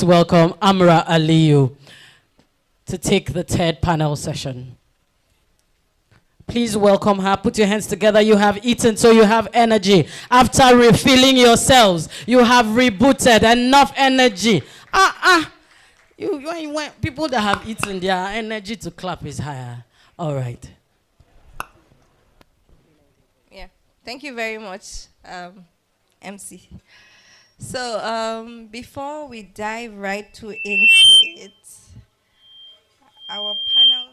Welcome Amra Aliyu to take the third panel session. Please welcome her. Put your hands together. You have eaten, so you have energy. After refilling yourselves, you have rebooted enough energy. People that have eaten, their energy to clap is higher. All right. Yeah. Thank you very much, MC. So before we dive into it, our panel.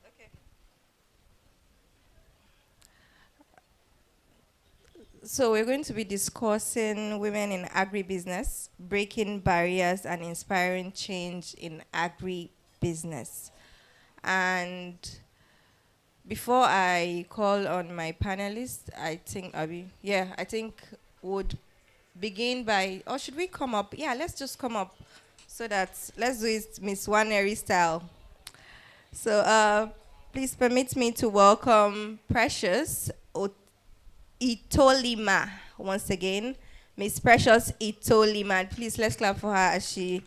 Okay. So we're going to be discussing women in agribusiness, breaking barriers and inspiring change in agribusiness. And before I call on my panelists, I think would begin by, or should we come up? Yeah, let's just come up so that, let's do it Miss Waneri style. So please permit me to welcome Precious Itolima once again. Miss Precious Itolima. Please, let's clap for her as she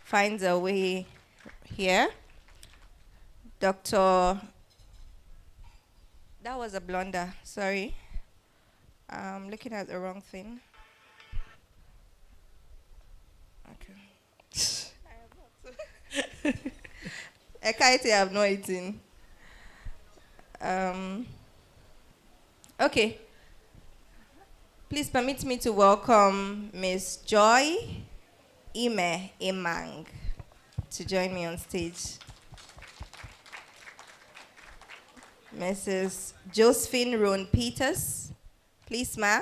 finds her way here. Dr. That was a blunder, sorry. I'm looking at the wrong thing. Okay. I have not eaten. Okay. Please permit me to welcome Miss Joy Ime Imang to join me on stage. Mrs. Josephine Roan Peters, please, ma.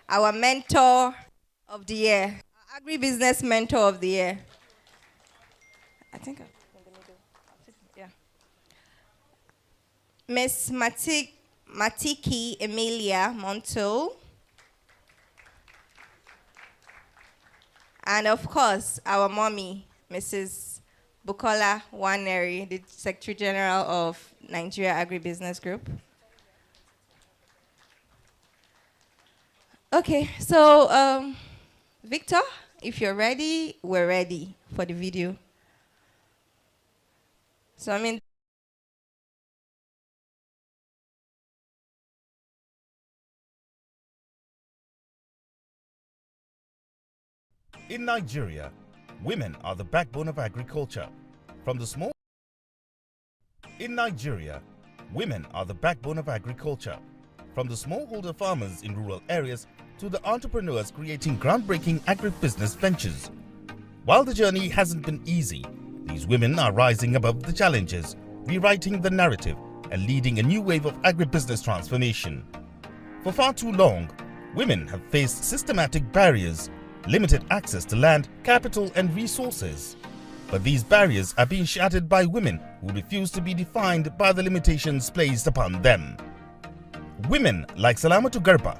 Our mentor of the year, our agribusiness mentor of the year. I think I'm in the middle. Yeah. Miss Matiki Emilia Monto. And of course, our mommy, Mrs. Bukola Waneri, the Secretary General of Nigeria Agribusiness Group. Okay, so Victor, if you're ready, we're ready for the video. So in Nigeria, women are the backbone of agriculture. In Nigeria, women are the backbone of agriculture. From the smallholder farmers in rural areas to the entrepreneurs creating groundbreaking agribusiness ventures. While the journey hasn't been easy, these women are rising above the challenges, rewriting the narrative and leading a new wave of agribusiness transformation. For far too long, women have faced systematic barriers, limited access to land, capital and resources. But these barriers are being shattered by women who refuse to be defined by the limitations placed upon them. Women like Salamatu Garba,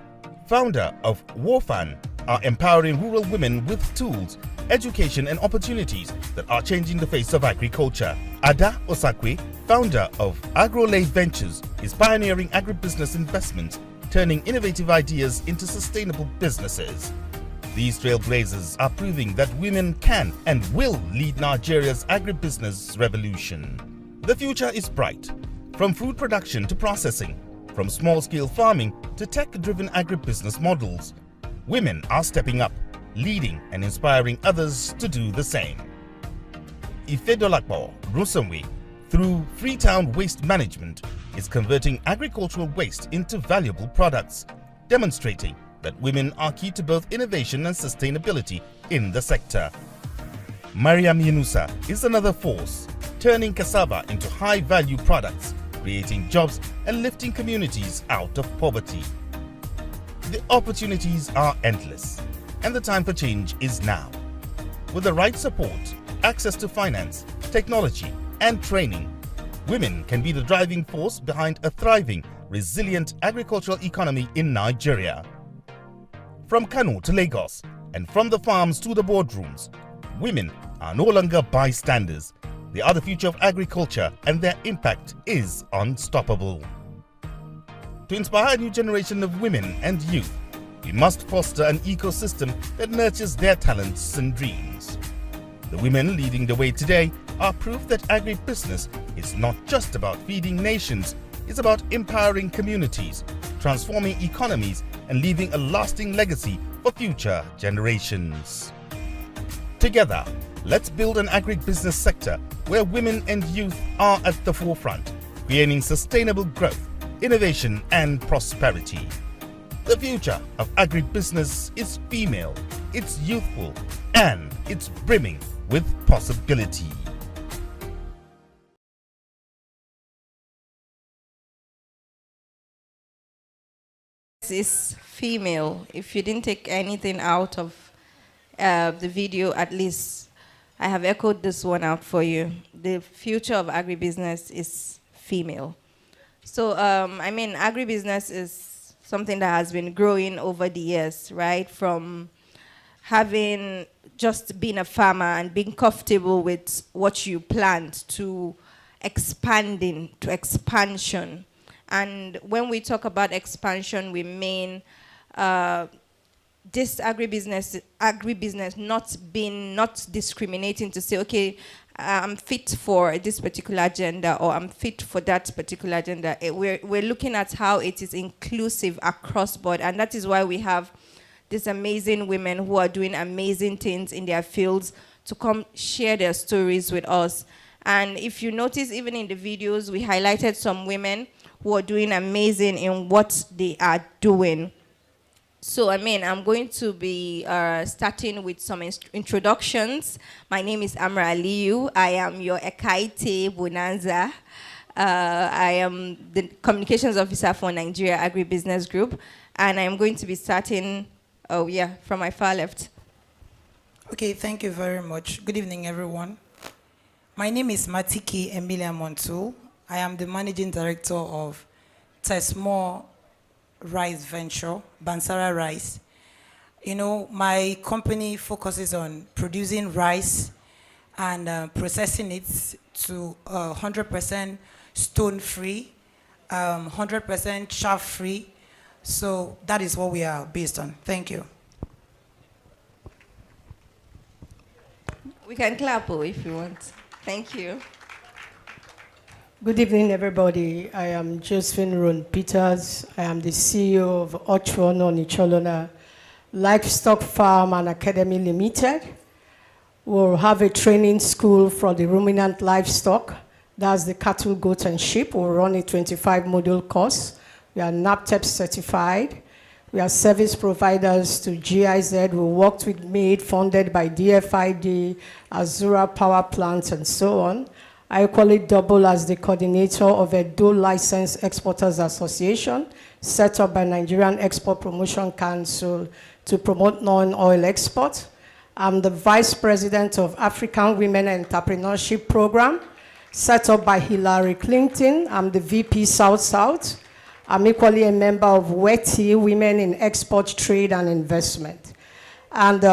founder of Wayfarc, are empowering rural women with tools, education and opportunities that are changing the face of agriculture. Ada Osakwe, founder of AgroLay Ventures, is pioneering agribusiness investment, turning innovative ideas into sustainable businesses. These trailblazers are proving that women can and will lead Nigeria's agribusiness revolution. The future is bright. From food production to processing, from small-scale farming to tech-driven agribusiness models, women are stepping up, leading and inspiring others to do the same. Ifedolakbo Rosamwe, through Freetown Waste Management, is converting agricultural waste into valuable products, demonstrating that women are key to both innovation and sustainability in the sector. Mariam Yunusa is another force, turning cassava into high-value products, creating jobs and lifting communities out of poverty. The opportunities are endless, and the time for change is now. With the right support, access to finance, technology, and training, women can be the driving force behind a thriving, resilient agricultural economy in Nigeria. From Kano to Lagos, and from the farms to the boardrooms, women are no longer bystanders. They are the future of agriculture, and their impact is unstoppable. To inspire a new generation of women and youth, we must foster an ecosystem that nurtures their talents and dreams. The women leading the way today are proof that agribusiness is not just about feeding nations, it's about empowering communities, transforming economies, and leaving a lasting legacy for future generations. Together, let's build an agribusiness sector where women and youth are at the forefront, creating sustainable growth, innovation, and prosperity. The future of agribusiness is female, it's youthful, and it's brimming with possibility. Is female. If you didn't take anything out of the video, at least I have echoed this one out for you. The future of agribusiness is female. So, agribusiness is something that has been growing over the years, right? From having just been a farmer and being comfortable with what you plant to expanding, to expansion. And when we talk about expansion, we mean this agribusiness not discriminating to say, okay, I'm fit for this particular agenda or I'm fit for that particular agenda. We're looking at how it is inclusive across board, and that is why we have these amazing women who are doing amazing things in their fields to come share their stories with us. And if you notice, even in the videos, we highlighted some women who are doing amazing in what they are doing. So, I'm going to be starting with some introductions. My name is Amra Aliyu. I am your Ekaite Bonanza. I am the Communications Officer for Nigeria Agribusiness Group. And I'm going to be starting, from my far left. Okay, thank you very much. Good evening, everyone. My name is Matiki Emilia Montu. I am the Managing Director of Tesmore Rice Venture, Bansara Rice. You know, my company focuses on producing rice and processing it to 100% stone-free, 100% chaff-free. So that is what we are based on. Thank you. We can clap if you want. Thank you. Good evening, everybody. I am Josephine Ron Peters. I am the CEO of Ochwono Nicholona Livestock Farm and Academy Limited. We'll have a training school for the ruminant livestock. That's the cattle, goat, and sheep. We'll run a 25-module course. We are NAPTEP certified. We are service providers to GIZ. We worked with MAID, funded by DFID, Azura Power Plants, and so on. I equally double as the coordinator of a dual license exporters association set up by Nigerian Export Promotion Council to promote non-oil export. I'm the vice president of African Women Entrepreneurship Program set up by Hillary Clinton. I'm the VP South-South. I'm equally a member of WETI, Women in Export, Trade and Investment. And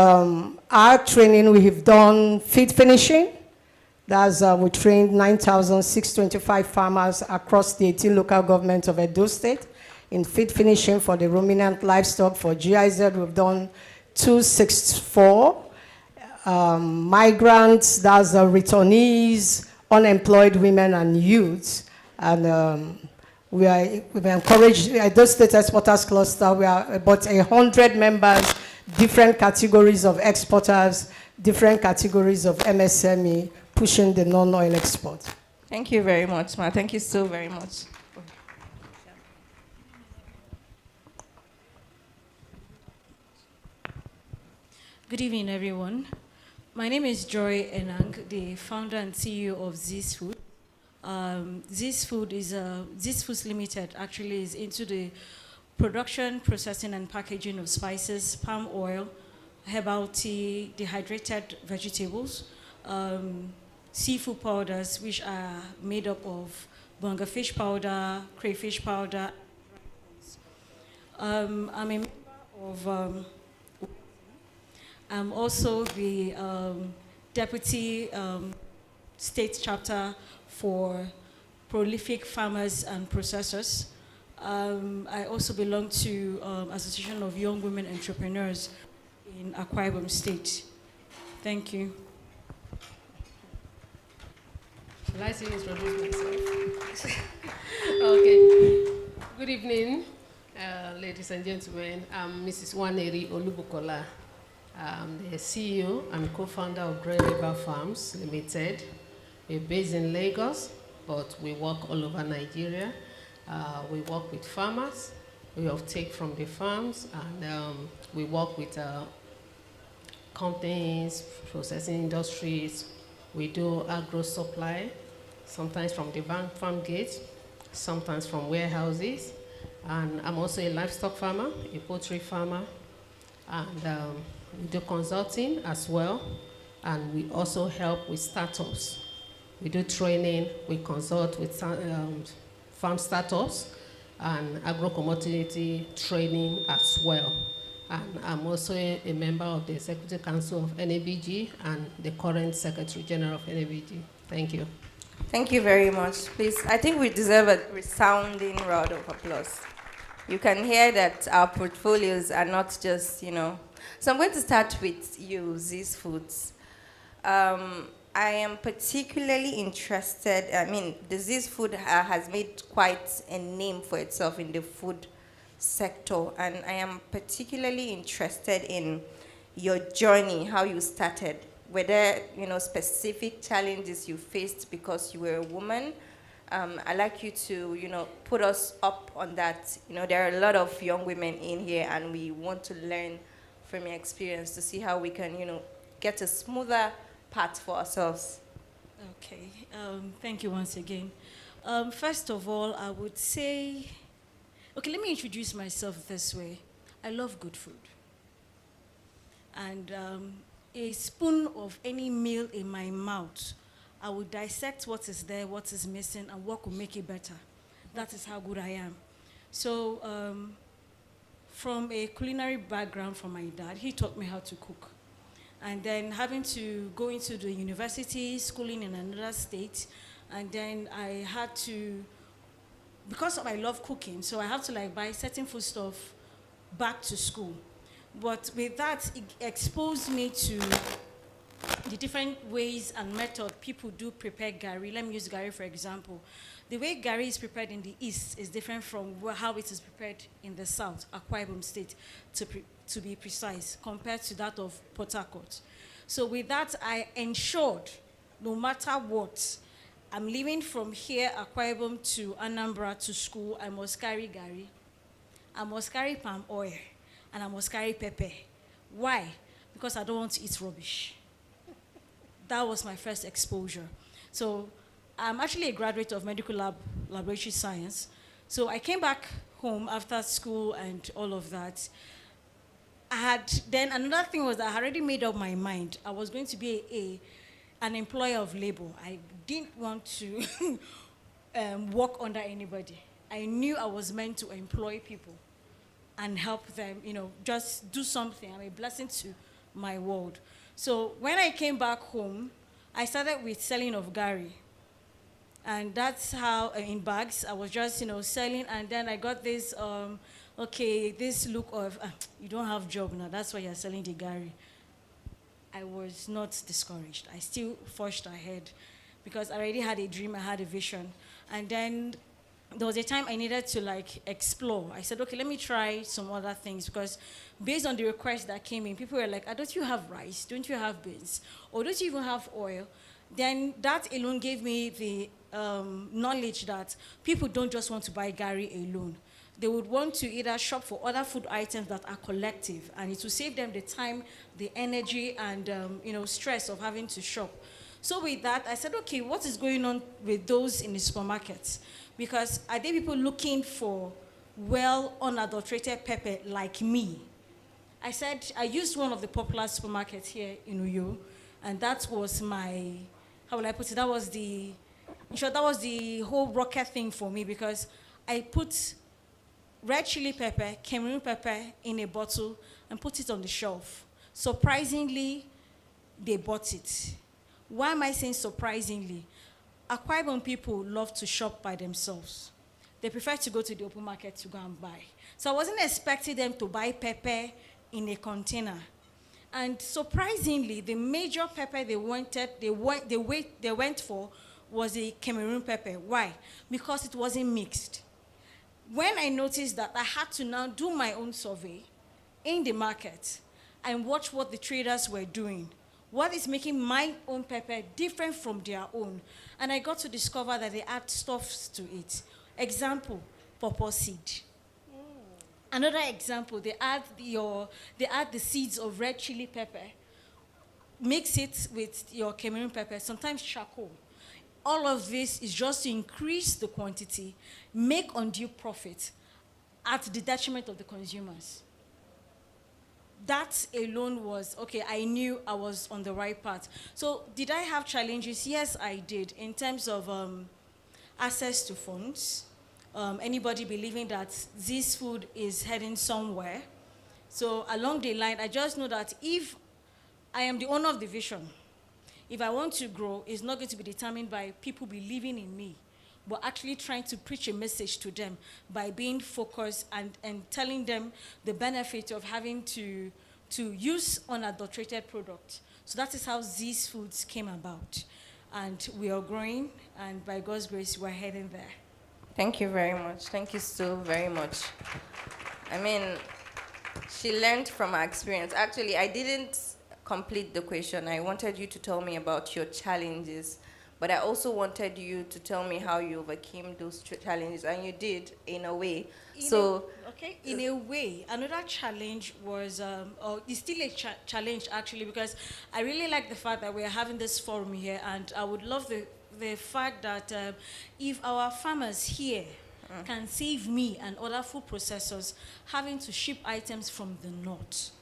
our training, we have done feed finishing. That's, we trained 9,625 farmers across the 18 local governments of Edo State in feed finishing for the ruminant livestock. For GIZ, we've done 264. Migrants, that's returnees, unemployed women and youths. And we've encouraged Edo State Exporters Cluster. We are about 100 members, different categories of exporters, different categories of MSME, pushing the non-oil export. Thank you very much, Ma. Thank you so very much. Good evening, everyone. My name is Joy Enang, the founder and CEO of Ziz Food. Ziz Foods Limited actually is into the production, processing, and packaging of spices, palm oil, herbal tea, dehydrated vegetables, seafood powders, which are made up of bonga fish powder, crayfish powder. I'm a member of, I'm also the deputy state chapter for prolific farmers and processors. I also belong to Association of Young Women Entrepreneurs in Akwa Ibom State. Thank you. Shall I say introduce myself? Okay. Good evening, ladies and gentlemen. I'm Mrs. Waneri Olubukola. I'm the CEO and co-founder of Grey River Farms Limited. We're based in Lagos, but we work all over Nigeria. We work with farmers. We take from the farms, and we work with companies, processing industries. We do agro supply, sometimes from the farm gates, sometimes from warehouses. And I'm also a livestock farmer, a poultry farmer, and we do consulting as well. And we also help with startups. We do training, we consult with farm startups and agro-commodity training as well. And I'm also a member of the Executive Council of NABG and the current Secretary General of NABG. Thank you. Thank you very much. Please, I think we deserve a resounding round of applause. You can hear that our portfolios are not just, So I'm going to start with you, Z's Foods. I am particularly interested, the Z's Food has made quite a name for itself in the food sector, and I am particularly interested in your journey, how you started, whether, specific challenges you faced because you were a woman. I'd like you to, put us up on that. There are a lot of young women in here, and we want to learn from your experience to see how we can, get a smoother path for ourselves. Okay, thank you once again. First of all, I would say, okay, let me introduce myself this way. I love good food. And a spoon of any meal in my mouth, I will dissect what is there, what is missing, and what could make it better. That is how good I am. So, from a culinary background from my dad, he taught me how to cook. And then having to go into the university, schooling in another state, and then I had to, because I love cooking, so I have to buy certain food stuff back to school. But with that, it exposed me to the different ways and method people do prepare gari. Let me use gari for example. The way gari is prepared in the east is different from how it is prepared in the south, Akwa Ibom State, to be precise, compared to that of Port Harcourt. So with that, I ensured, no matter what, I'm leaving from here, Akwa Ibom, to Anambra to school, I must carry gari, I must carry palm oil, and I must carry pepper. Why? Because I don't want to eat rubbish. That was my first exposure. So I'm actually a graduate of medical laboratory science. So I came back home after school and all of that. Then another thing was that I had already made up my mind. I was going to be an employer of labor. I didn't want to work under anybody. I knew I was meant to employ people and help them, just do something. I'm a blessing to my world. So when I came back home, I started with selling of gari. And that's how, in bags, I was just, selling. And then I got this, this look of, you don't have job now. That's why you're selling the gari. I was not discouraged. I still forged ahead because I already had a dream. I had a vision. And then there was a time I needed to explore. I said, okay, let me try some other things because based on the requests that came in, people were like, don't you have rice? Don't you have beans? Or don't you even have oil? Then that alone gave me the knowledge that people don't just want to buy gari alone. They would want to either shop for other food items that are collective, and it will save them the time, the energy, and stress of having to shop. So with that, I said, okay, what is going on with those in the supermarkets? Because are there people looking for well unadulterated pepper like me? I said, I used one of the popular supermarkets here in Uyo, and that was my, how will I put it, that was the whole rocket thing for me because I put red chili pepper, Cameroon pepper in a bottle and put it on the shelf. Surprisingly, they bought it. Why am I saying surprisingly? Akwa Ibom people love to shop by themselves. they prefer to go to the open market to go and buy. So I wasn't expecting them to buy pepper in a container. And surprisingly, the major pepper they went for was a Cameroon pepper. Why? Because it wasn't mixed. When I noticed that, I had to now do my own survey in the market and watch what the traders were doing. What is making my own pepper different from their own? And I got to discover that they add stuffs to it. Example, pawpaw seed. Another example, they add the seeds of red chili pepper, mix it with your Cameroon pepper, sometimes charcoal. All of this is just to increase the quantity, make undue profit at the detriment of the consumers. That alone was, okay, I knew I was on the right path. So did I have challenges? Yes, I did, in terms of access to funds. Anybody believing that this food is heading somewhere. So along the line, I just know that if I am the owner of the vision, if I want to grow, it's not going to be determined by people believing in me, but actually trying to preach a message to them by being focused and telling them the benefit of having to use unadulterated products. So that is how these foods came about. And we are growing, and by God's grace, we're heading there. Thank you very much. Thank you so very much. I mean, she learned from her experience. Actually, I didn't complete the question. I wanted you to tell me about your challenges, but I also wanted you to tell me how you overcame those challenges, and you did, in a way. In a way, another challenge was, or it's still a challenge actually, because I really like the fact that we're having this forum here, and I would love the fact that if our farmers here can save me and other food processors having to ship items from the north.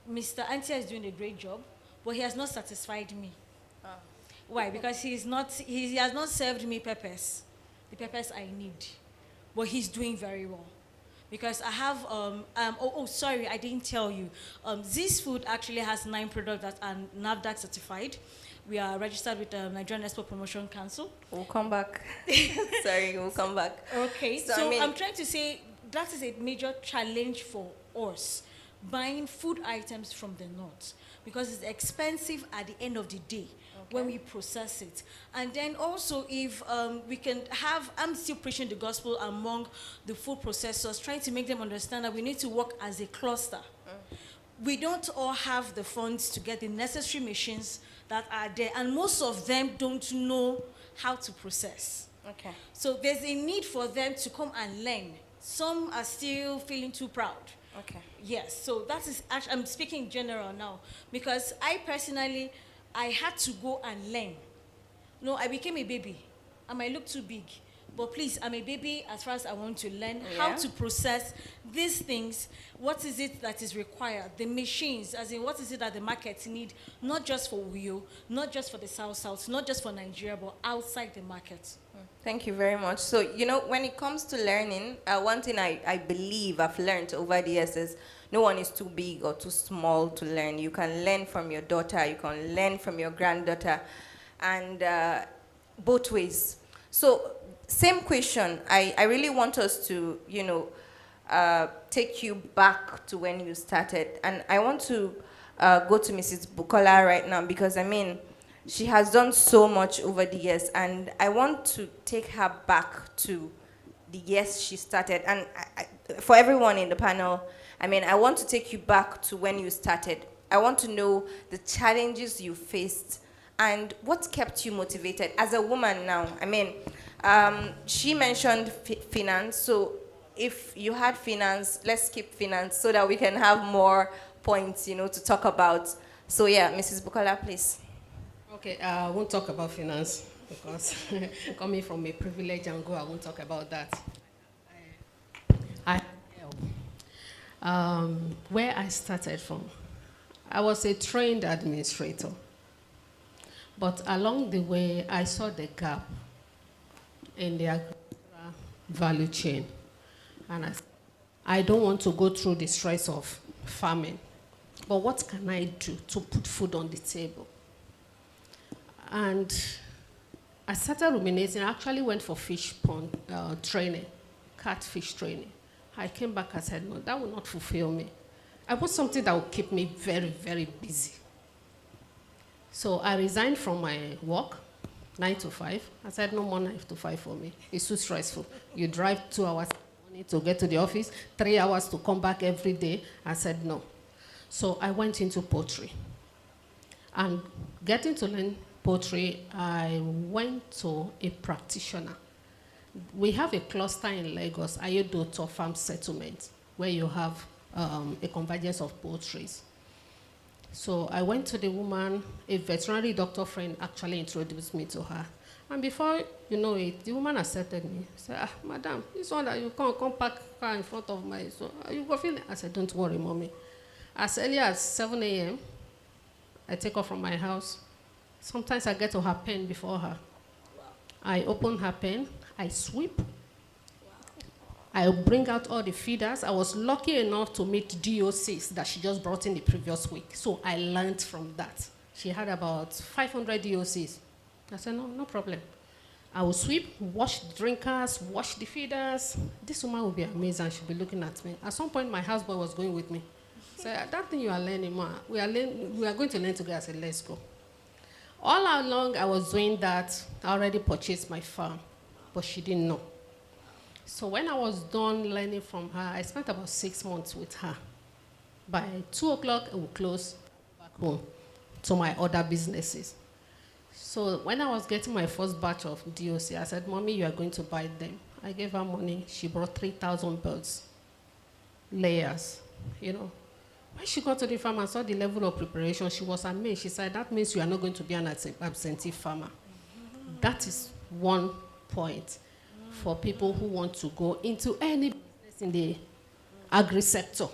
Mr. Antia is doing a great job, but he has not satisfied me. Why? Because he has not served me the peppers I need, but he's doing very well. Because I have, sorry, I didn't tell you. This food actually has 9 products that are NAFDAC certified. We are registered with the Nigerian Export Promotion Council. We'll come back. Sorry, we'll come back. Okay, so I mean, I'm trying to say that is a major challenge for us, buying food items from the north, because it's expensive at the end of the day when we process it. And then also if we can have, I'm still preaching the gospel among the food processors, trying to make them understand that we need to work as a cluster. We don't all have the funds to get the necessary machines that are there, and most of them don't know how to process. Okay. So there's a need for them to come and learn. Some are still feeling too proud. Okay. Yes, so that is actually, I'm speaking in general now, because I personally, I had to go and learn. No, I became a baby. I might look too big, but please, I'm a baby as far as I want to learn how to process these things. What is it that is required? The machines, as in what is it that the markets need, not just for Uyo, not just for the South, not just for Nigeria, but outside the market. Thank you very much. So, you know, when it comes to learning, one thing I believe I've learned over the years is no one is too big or too small to learn. You can learn from your daughter, you can learn from your granddaughter, and both ways. So, same question. I really want us to, you know, take you back to when you started. And I want to go to Mrs. Bukola right now, because, I mean, she has done so much over the years, and I want to take her back to the years she started. And for everyone in the panel, I mean, I want to take you back to when you started. I want to know the challenges you faced and what kept you motivated as a woman now. I mean, she mentioned finance, so if you had finance, let's skip finance so that we can have more points, you know, to talk about. So yeah, Mrs. Bukola, please. Okay, I won't talk about finance because coming from a privileged angle, I won't talk about that. Where I started from, I was a trained administrator, but along the way, I saw the gap in the agricultural value chain, and I don't want to go through the stress of farming, but what can I do to put food on the table? And I started ruminating. I actually went for fish pond training, catfish training. I came back, I said, no, that will not fulfill me. I want something that will keep me very, very busy. So I resigned from my work, 9 to 5. I said, no more 9 to 5 for me. It's too stressful. You drive 2 hours to get to the office, 3 hours to come back every day. I said, no. So I went into poultry. And getting to learn poultry, I went to a practitioner. We have a cluster in Lagos, Ayodoto Farm Settlement, where you have a convergence of poultries. So I went to the woman, a veterinary doctor friend actually introduced me to her. And before you know it, the woman accepted me. She said, madam, this one that you can't come park car in front of my, so you go feel it? I said, don't worry, mommy. As early as 7 a.m., I take her from my house. Sometimes I get to her pen before her. Wow. I open her pen, I sweep. Wow. I bring out all the feeders. I was lucky enough to meet DOCs that she just brought in the previous week. So I learned from that. She had about 500 DOCs. I said, no problem. I will sweep, wash the drinkers, wash the feeders. This woman will be amazing. She'll be looking at me. At some point, my houseboy was going with me. Said, that thing you are learning, ma, we are going to learn together. I said, let's go. All along, I was doing that. I already purchased my farm, but she didn't know. So when I was done learning from her, I spent about 6 months with her. By 2 o'clock, I would close back home to my other businesses. So when I was getting my first batch of DOC, I said, Mommy, you are going to buy them. I gave her money. She brought 3,000 birds, layers, you know. When she got to the farm and saw the level of preparation, she was amazed. She said, that means you are not going to be an absentee farmer. That is one point for people who want to go into any business in the agri sector.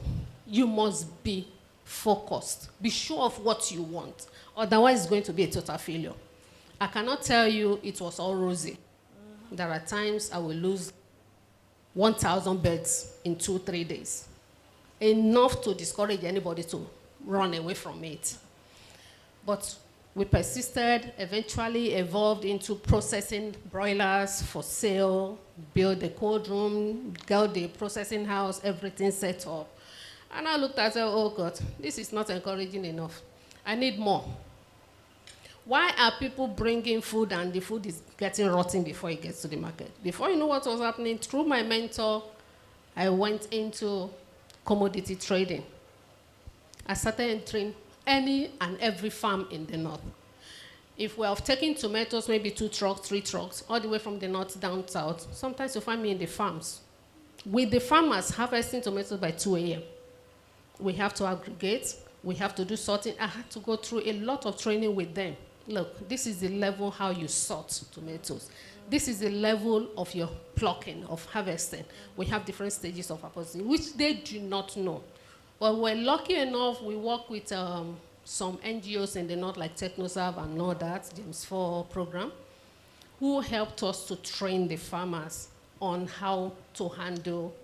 You must be focused. Be sure of what you want. Otherwise, it's going to be a total failure. I cannot tell you it was all rosy. There are times I will lose 1,000 birds in 2-3 days. Enough to discourage anybody to run away from it. But we persisted, eventually evolved into processing broilers for sale, build a cold room, got the processing house, everything set up. And I looked at it, oh God, this is not encouraging enough. I need more. Why are people bringing food and the food is getting rotten before it gets to the market? Before you know what was happening, through my mentor, I went into commodity trading. I started entering any and every farm in the north. If we have taken tomatoes, maybe 2 trucks, 3 trucks, all the way from the north down south, sometimes you find me in the farms. With the farmers harvesting tomatoes by 2 a.m. We have to aggregate, we have to do sorting. I had to go through a lot of training with them. Look, this is the level how you sort tomatoes. This is the level of your plucking, of harvesting. We have different stages of harvesting, which they do not know. But we're lucky enough, we work with some NGOs in the north, like TechnoServe and all that, James 4 program, who helped us to train the farmers on how to handle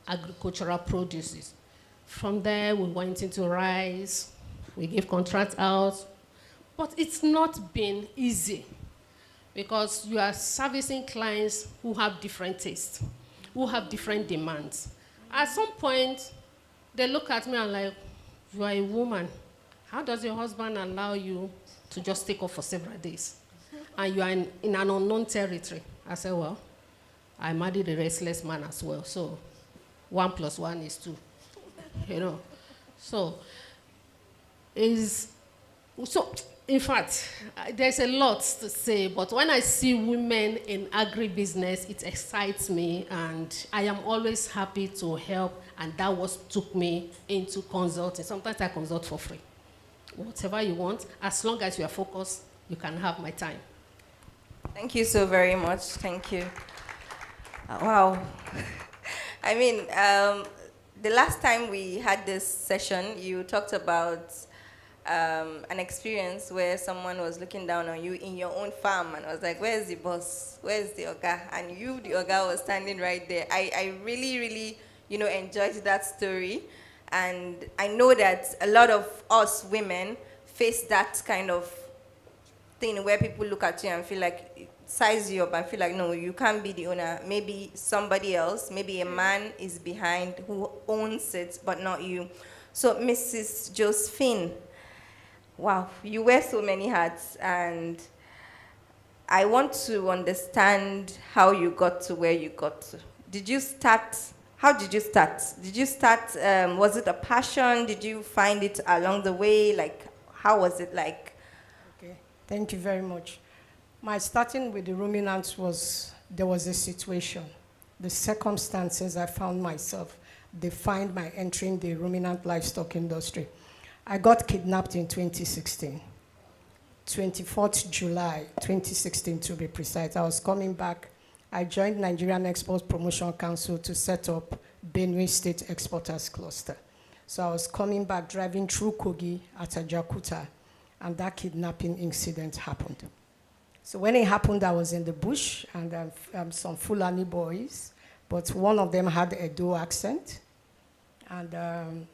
agricultural produces. From there, we went into rice, we gave contracts out, but it's not been easy because you are servicing clients who have different tastes, who have different demands. At some point, they look at me and like, you are a woman. How does your husband allow you to just take off for several days? And you are in an unknown territory. I said, well, I married a restless man as well, so 1 + 1 is 2. You know, so in fact, there's a lot to say, but when I see women in agribusiness, it excites me, and I am always happy to help, and that was took me into consulting. Sometimes I consult for free. Whatever you want, as long as you are focused, you can have my time. Thank you so very much. Thank you. Wow. I mean, the last time we had this session, you talked about an experience where someone was looking down on you in your own farm and was like, where's the boss? Where's the Oga? And you, the Oga, was standing right there. I really, really, enjoyed that story. And I know that a lot of us women face that kind of thing where people look at you and feel like size you up and feel like, no, you can't be the owner. Maybe somebody else, maybe a man is behind who owns it, but not you. So, Mrs. Josephine, wow, you wear so many hats, and I want to understand how you got to where you got to. Did you start? How did you start? Did you start? Was it a passion? Did you find it along the way? Like, how was it like? Okay, thank you very much. My starting with the ruminants was, there was a situation. The circumstances I found myself defined my entry in the ruminant livestock industry. I got kidnapped in 2016. 24th July 2016 to be precise. I was coming back. I joined Nigerian Export Promotion Council to set up Benue State Exporters Cluster. So I was coming back driving through Kogi at Ajakuta, and that kidnapping incident happened. So when it happened, I was in the bush, and some Fulani boys, but one of them had a Edo accent. And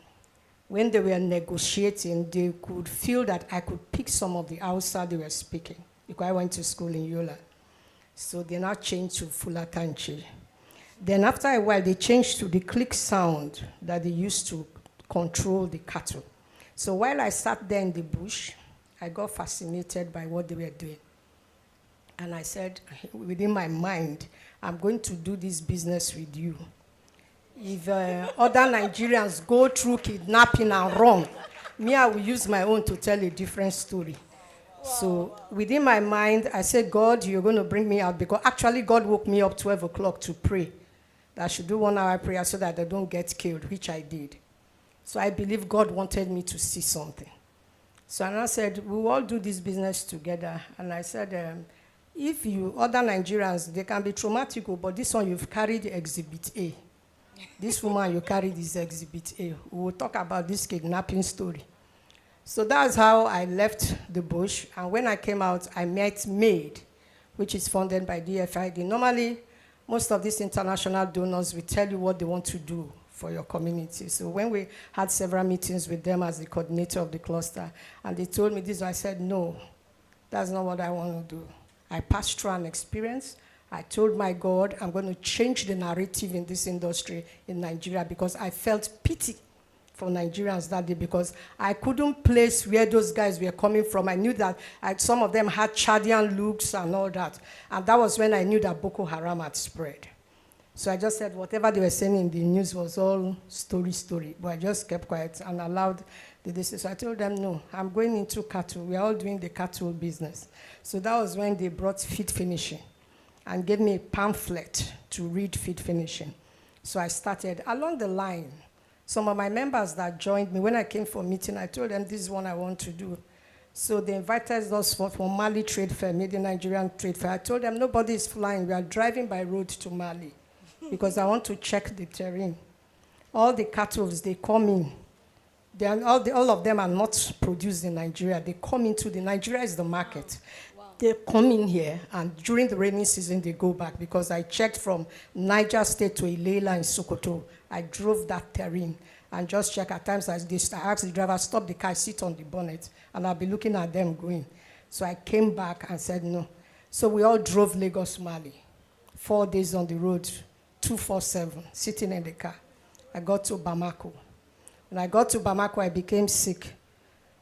when they were negotiating, they could feel that I could pick some of the Hausa they were speaking, because I went to school in Yola. So they now changed to Fulatanchi. Then after a while, they changed to the click sound that they used to control the cattle. So while I sat there in the bush, I got fascinated by what they were doing. And I said, within my mind, I'm going to do this business with you. If other Nigerians go through kidnapping and run, me, I will use my own to tell a different story. So within my mind, I said, God, you're going to bring me out, because actually God woke me up 12 o'clock to pray that I should do 1 hour prayer so that I don't get killed, which I did. So I believe God wanted me to see something. So I said, we will all do this business together. And I said, if you, other Nigerians, they can be traumatic, but this one you've carried Exhibit A. This woman, you carried this Exhibit A. We will talk about this kidnapping story. So that's how I left the bush. And when I came out, I met MAID, which is funded by DFID. Normally, most of these international donors will tell you what they want to do for your community. So when we had several meetings with them as the coordinator of the cluster, and they told me this, I said, no, that's not what I want to do. I passed through an experience. I told my God, I'm going to change the narrative in this industry in Nigeria, because I felt pity for Nigerians that day, because I couldn't place where those guys were coming from. I knew that some of them had Chadian looks and all that. And that was when I knew that Boko Haram had spread. So I just said whatever they were saying in the news was all story. But I just kept quiet and allowed the decision. So I told them, no, I'm going into cattle. We're all doing the cattle business. So that was when they brought feed finishing and gave me a pamphlet to read feed finishing. So I started. Along the line, some of my members that joined me, when I came for a meeting, I told them this is what I want to do. So they invited us for Mali Trade Fair, Made in Nigerian Trade Fair. I told them nobody is flying. We are driving by road to Mali because I want to check the terrain. All the cattle, they come in. All of them are not produced in Nigeria. They come into Nigeria is the market. Wow. They come in here, and during the rainy season, they go back, because I checked from Niger State to Ilela in Sokoto. I drove that terrain and just check. At times, I asked the driver, stop the car, sit on the bonnet, and I'll be looking at them going. So I came back and said no. So we all drove Lagos, Mali. 4 days on the road, 247, sitting in the car. I got to Bamako. When I got to Bamako, I became sick.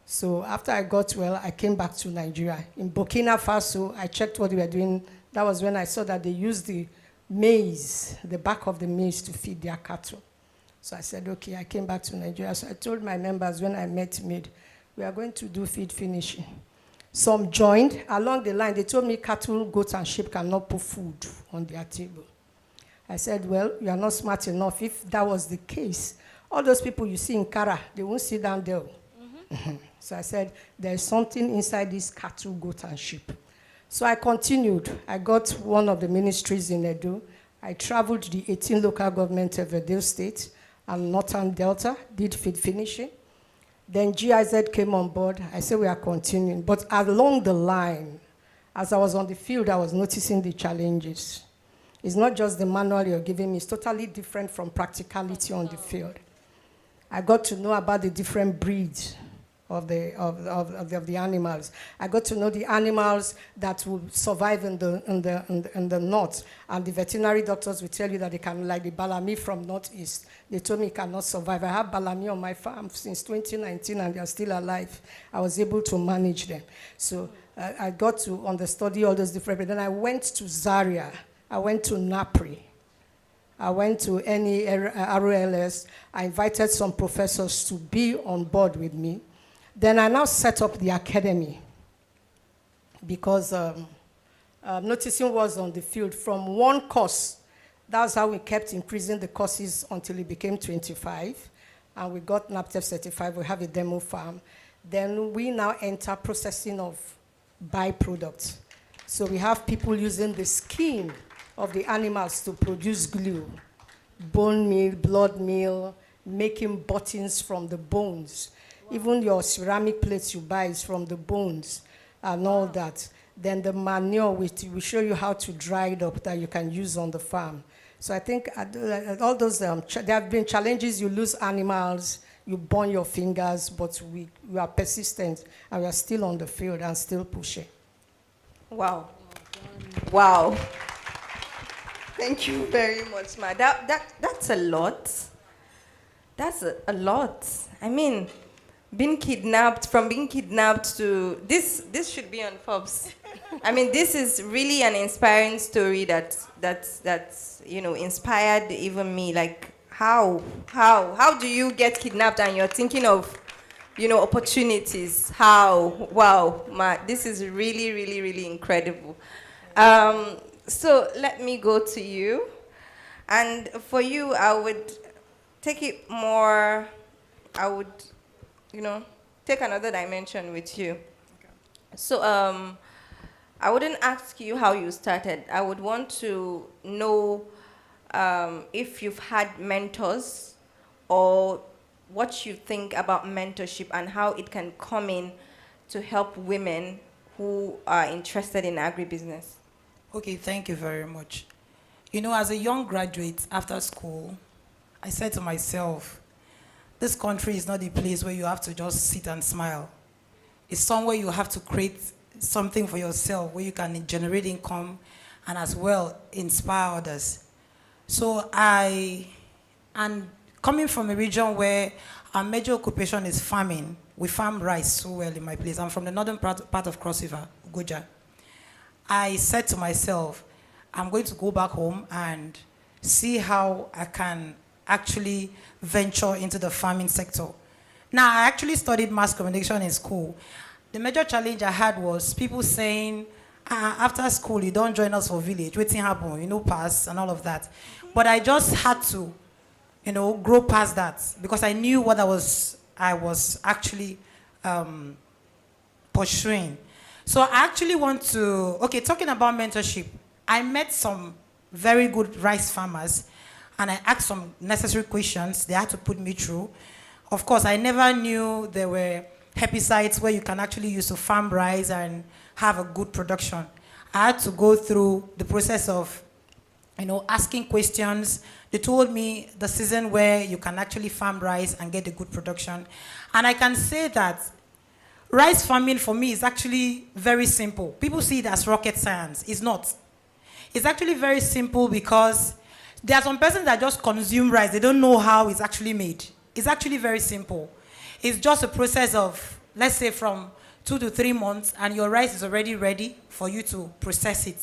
So after I got well, I came back to Nigeria. In Burkina Faso, I checked what they were doing. That was when I saw that they used the maize, the back of the maize, to feed their cattle. So I said, okay, I came back to Nigeria. So I told my members when I met MAID, we are going to do feed finishing. Some joined. Along the line, they told me cattle, goats, and sheep cannot put food on their table. I said, well, you are not smart enough. If that was the case, all those people you see in Kara, they won't sit down there. Mm-hmm. So I said, there's something inside this cattle, goat, and sheep. So I continued. I got one of the ministries in Edo. I traveled the 18 local governments of Edo State and Northern Delta, did feed finishing. Then GIZ came on board. I said, we are continuing. But along the line, as I was on the field, I was noticing the challenges. It's not just the manual you're giving me. It's totally different from practicality on the field. I got to know about the different breeds of the animals. I got to know the animals that will survive in the north, and the veterinary doctors will tell you that they can, like the balami from northeast. They told me it cannot survive. I have balami on my farm since 2019, and they are still alive. I was able to manage them. So I got to understudy all those different. But then I went to Zaria. I went to Napri. I went to any ROLS. I invited some professors to be on board with me. Then I now set up the academy because noticing was on the field from one course. That's how we kept increasing the courses until it became 25. And we got NAPTEP certified. We have a demo farm. Then we now enter processing of byproducts. So we have people using the skin of the animals to produce glue, bone meal, blood meal, making buttons from the bones. Even your ceramic plates you buy is from the bones and all that. Then the manure, we show you how to dry it up that you can use on the farm. So I think all those, there have been challenges. You lose animals, you burn your fingers, but we are persistent and we are still on the field and still pushing. Wow. Wow. Thank you very much, Ma. That's a lot. That's a lot. I mean, being kidnapped to this should be on Forbes. I mean, this is really an inspiring story that's inspired even me. Like, how do you get kidnapped and you're thinking of opportunities? How? Wow, Ma, this is really, really, really incredible. So let me go to you, and for you, I would take it more. I would take another dimension with you. Okay. So I wouldn't ask you how you started. I would want to know if you've had mentors or what you think about mentorship and how it can come in to help women who are interested in agribusiness. Okay, thank you very much. As a young graduate after school, I said to myself, this country is not a place where you have to just sit and smile. It's somewhere you have to create something for yourself where you can generate income and as well inspire others. So and coming from a region where our major occupation is farming, we farm rice so well in my place. I'm from the northern part of Cross River, Goja. I said to myself, I'm going to go back home and see how I can actually venture into the farming sector. Now, I actually studied mass communication in school. The major challenge I had was people saying, after school, you don't join us for village, waiting happen, pass and all of that. But I just had to, grow past that because I knew what I was actually pursuing. So I actually want to, talking about mentorship, I met some very good rice farmers and I asked some necessary questions. They had to put me through. Of course, I never knew there were herbicides where you can actually use to farm rice and have a good production. I had to go through the process of, asking questions. They told me the season where you can actually farm rice and get a good production. And I can say that rice farming for me is actually very simple. People see it as rocket science. It's not. It's actually very simple because there are some persons that just consume rice. They don't know how it's actually made. It's actually very simple. It's just a process of, let's say, from 2 to 3 months, and your rice is already ready for you to process it.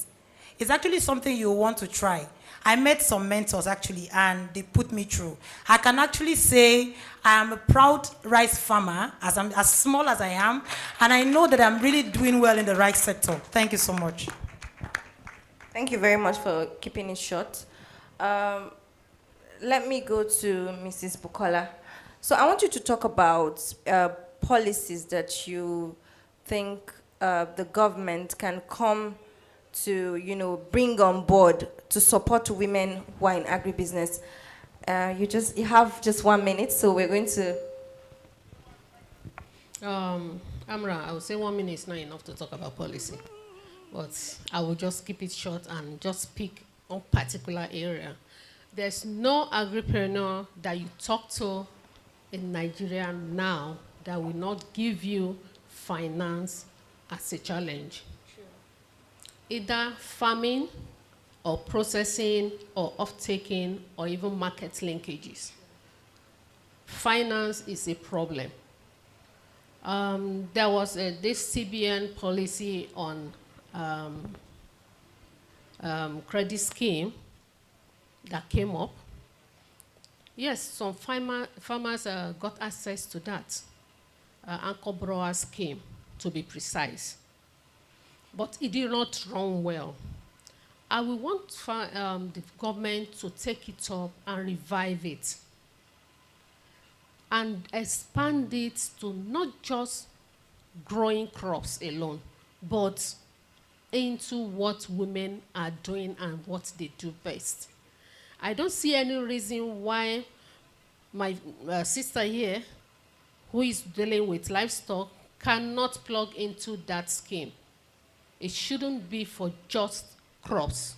It's actually something you want to try. I met some mentors, actually, and they put me through. I can actually say I am a proud rice farmer, as small as I am, and I know that I'm really doing well in the rice sector. Thank you so much. Thank you very much for keeping it short. Let me go to Mrs. Bukola. So I want you to talk about policies that you think the government can come to, bring on board to support women who are in agribusiness. You have just 1 minute, so we're going to. Amra, I would say 1 minute is not enough to talk about policy, but I will just keep it short and just pick one particular area. There's no agripreneur that you talk to in Nigeria now that will not give you finance as a challenge. Sure. Either farming or processing or off-taking or even market linkages. Finance is a problem. There was this CBN policy on credit scheme that came up. Yes, some farmers got access to that anchor borrower scheme, to be precise. But it did not run well. I will want the government to take it up and revive it and expand it to not just growing crops alone, but into what women are doing and what they do best. I don't see any reason why my sister here, who is dealing with livestock, cannot plug into that scheme. It shouldn't be for just crops.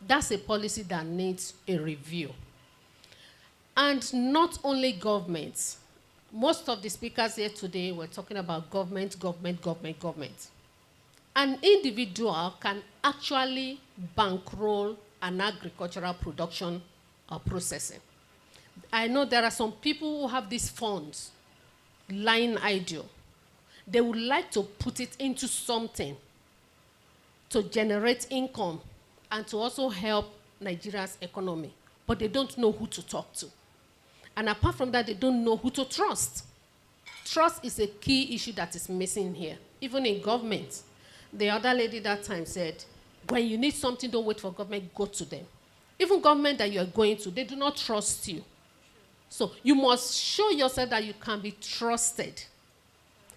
That's a policy that needs a review. And not only governments. Most of the speakers here today were talking about government. An individual can actually bankroll an agricultural production or processing. I know there are some people who have these funds lying idle. They would like to put it into something to generate income and to also help Nigeria's economy, but they don't know who to talk to. And apart from that, they don't know who to trust. Trust is a key issue that is missing here, even in government. The other lady that time said, when you need something, don't wait for government, go to them. Even government that you are going to, they do not trust you. So you must show yourself that you can be trusted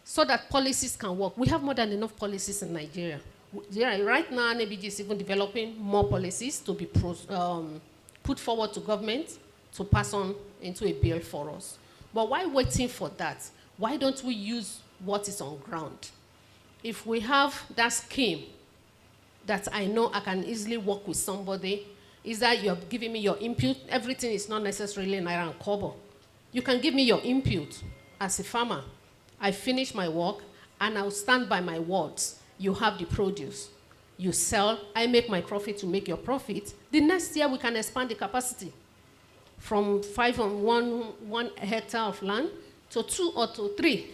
so that policies can work. We have more than enough policies in Nigeria. Right now, NABG is even developing more policies to be put forward to government to pass on into a bill for us. But why waiting for that? Why don't we use what is on ground? If we have that scheme that I know I can easily work with somebody, is that you're giving me your input. Everything is not necessarily naira and kobo. You can give me your input as a farmer. I finish my work and I'll stand by my words. You have the produce. You sell, I make my profit to make your profit. The next year we can expand the capacity from 5 on one hectare of land to 2 or to 3.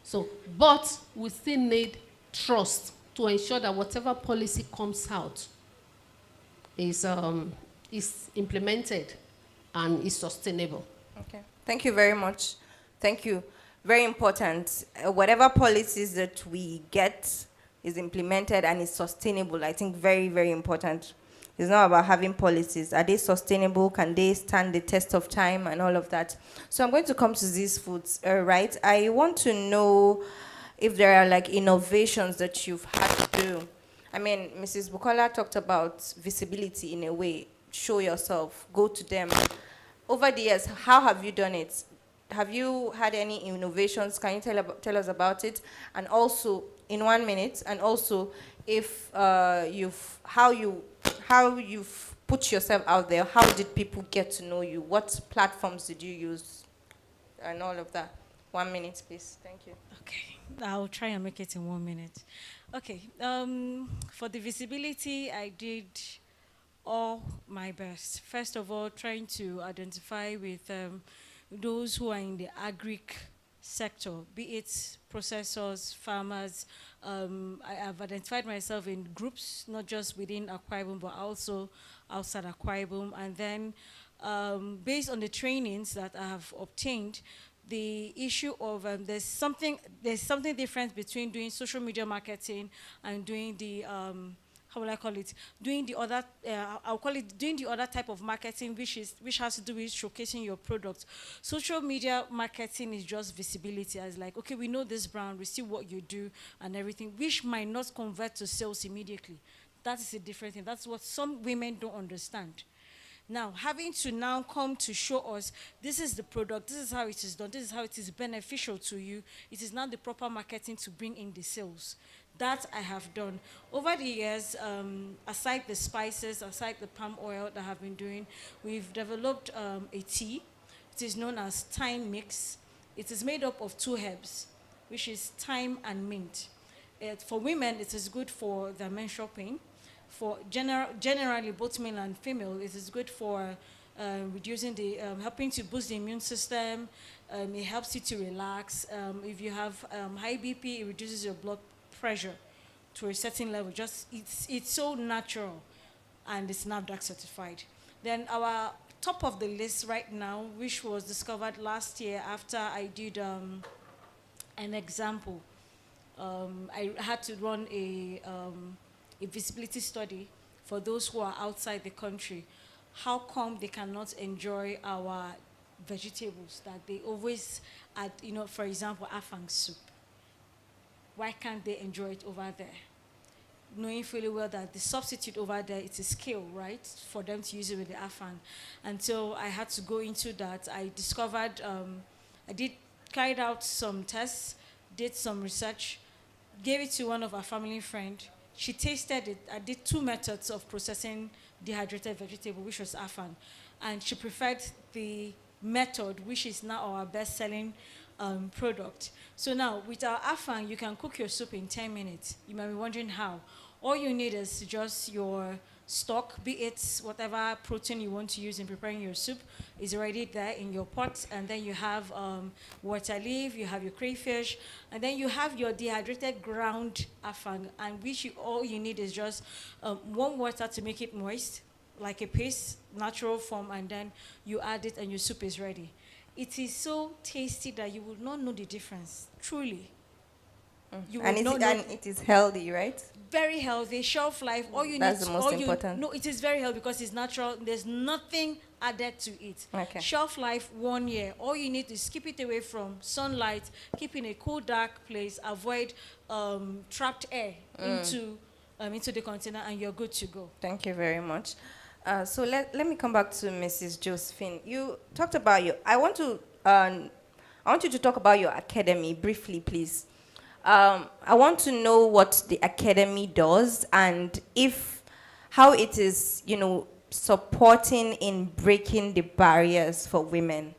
So, but we still need trust to ensure that whatever policy comes out is implemented and is sustainable. Okay, thank you very much. Thank you. Very important. Whatever policies that we get is implemented and is sustainable. I think very, very important. It's not about having policies. Are they sustainable? Can they stand the test of time and all of that? So I'm going to come to these foods, right? I want to know if there are like innovations that you've had to do. I mean, Mrs. Bukola talked about visibility in a way. Show yourself, go to them. Over the years, how have you done it? Have you had any innovations? Can you tell us about it? And also, in 1 minute, and also if how you've put yourself out there, how did people get to know you? What platforms did you use? And all of that. 1 minute, please. Thank you. Okay, I'll try and make it in 1 minute. Okay, for the visibility, I did all my best. First of all, trying to identify with those who are in the agric sector, be it processors, farmers. I have identified myself in groups, not just within Akwa Ibom, but also outside Akwa Ibom. And then based on the trainings that I have obtained, the issue of there's something different between doing social media marketing and doing the how will I call it? Doing the other, I'll call it doing the other type of marketing, which has to do with showcasing your product. Social media marketing is just visibility. As like, okay, we know this brand, we see what you do and everything, which might not convert to sales immediately. That is a different thing. That's what some women don't understand. Now, having to now come to show us, this is the product, this is how it is done, this is how it is beneficial to you. It is now the proper marketing to bring in the sales. That I have done. Over the years, aside the spices, aside the palm oil that I have been doing, we've developed a tea. It is known as Thyme Mix. It is made up of 2 herbs, which is thyme and mint. For women, it is good for their menstrual pain. For generally, both male and female, it is good for reducing helping to boost the immune system. It helps you to relax. If you have high BP, it reduces your blood pressure to a certain level. It's so natural, and it's NAFDAC certified. Then our top of the list right now, which was discovered last year after I did an example. I had to run a visibility study for those who are outside the country. How come they cannot enjoy our vegetables that they always add, for example, afang soup? Why can't they enjoy it over there? Knowing fully well that the substitute over there, it's a skill, right, for them to use it with the afang. And so I had to go into that. I discovered, carried out some tests, did some research, gave it to one of our family friends. She tasted it. I did 2 methods of processing dehydrated vegetable, which was afang. And she preferred the method, which is now our best-selling product. So now, with our afang, you can cook your soup in 10 minutes. You might be wondering how. All you need is just your stock, be it whatever protein you want to use in preparing your soup, is already there in your pot. And then you have water leaf, you have your crayfish, and then you have your dehydrated ground afang, and all you need is just warm water to make it moist, like a paste, natural form, and then you add it and your soup is ready. It is so tasty that you will not know the difference, truly. And it is healthy, right? Very healthy, shelf life. All you That's need. the most important. No, it is very healthy because it's natural. There's nothing added to it. Okay. Shelf life 1 year. All you need is keep it away from sunlight, keep in a cool, dark place, avoid trapped air into the container, and you're good to go. Thank you very much. So let me come back to Mrs. Josephine. You talked about I want you to talk about your academy briefly, please. I want to know what the academy does and how it is, supporting in breaking the barriers for women.